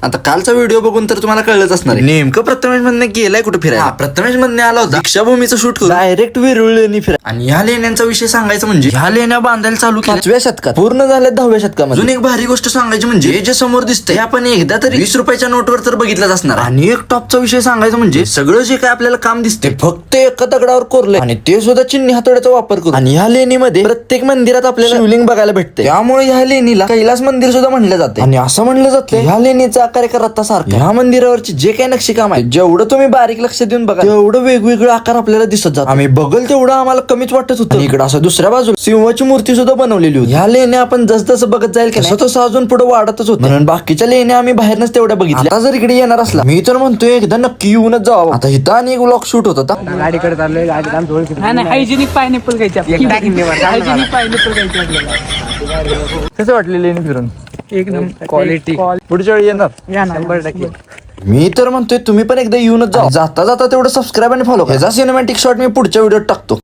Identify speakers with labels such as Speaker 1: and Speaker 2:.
Speaker 1: आता कालचा व्हिडिओ बघून तर तुम्हाला कळलंच असणार आहे. नेमकं प्रथमेश मधने गेलाय कुठे फिरायला. प्रथमेश मधने आला होता दीक्षाभूमीचं शूट करून डायरेक्ट वेरूळ लेणी फिरा. आणि ह्या लेण्यांचा विषय सांगायचा म्हणजे ह्या लेण्या बांधायला चालू केल्या 5व्या शतकात, पूर्ण झाल्या 10व्या शतकामध्ये. अजून एक भारी गोष्ट सांगायची म्हणजे जे समोर दिसतंय आपण एकदा तरी 20 रुपयाच्या नोटवर तर बघितलंच असणार. आणि एक टॉपचा विषय सांगायचा म्हणजे सगळं जे काय आपल्याला काम दिसते फक्त एका दगडावर कोरलंय आणि ते सुद्धा चिन्नी हातोड्याचा वापर करून. आणि ह्या लेणीमध्ये प्रत्येक मंदिरात आपल्याला शिवलिंग बघायला भेटते. त्यामुळे ह्या लेणीला कैलास मंदिर सुद्धा म्हणलं जाते. आणि असं म्हणलं जातं ह्या लेणीचा आकार एका रथासारखा. ह्या मंदिरावरची जे काही नक्षीकाम आहे जेवढं तुम्ही बारीक लक्ष देऊन बघा तेवढं वेगवेगळं आकार आपल्याला दिसत जात. आम्ही बघल तेवढं आम्हाला कमीच वाटत होतं. इकडं असं दुसऱ्या बाजूला सिंहाची मूर्ती सुद्धा बनवलेली होती. ह्या लेण्या आपण जसं बघत जाईल की तसं अजून पुढे वाढतच होत. म्हणून बाकीच्या लेण्या आम्ही बाहेरनच तेवढ्या बघितल्या. आता जर इकडे येणार असला मी तर म्हणतोय एकदा नक्की येऊनच जावं. आता इथं आणि एक व्लॉग शूट होत होता.
Speaker 2: गाडीकडे चाललोय, हायजेनिक पायनॅपल घ्यायचे. हायजेनिक पायनॅपल घ्यायचे आपल्याला.
Speaker 3: कसं वाटले लेणी फिरून?
Speaker 2: एक नंबर क्वालिटी.
Speaker 3: पुढच्या वेळी येणार
Speaker 2: 100%.
Speaker 1: मी तर म्हणतोय तुम्ही पण एकदा येऊनच जा. जाता जाता तेवढं सबस्क्राईब आणि फॉलो. ह्याचा सिनेमॅटिक शॉट मी पुढच्या व्हिडिओत टाकतो.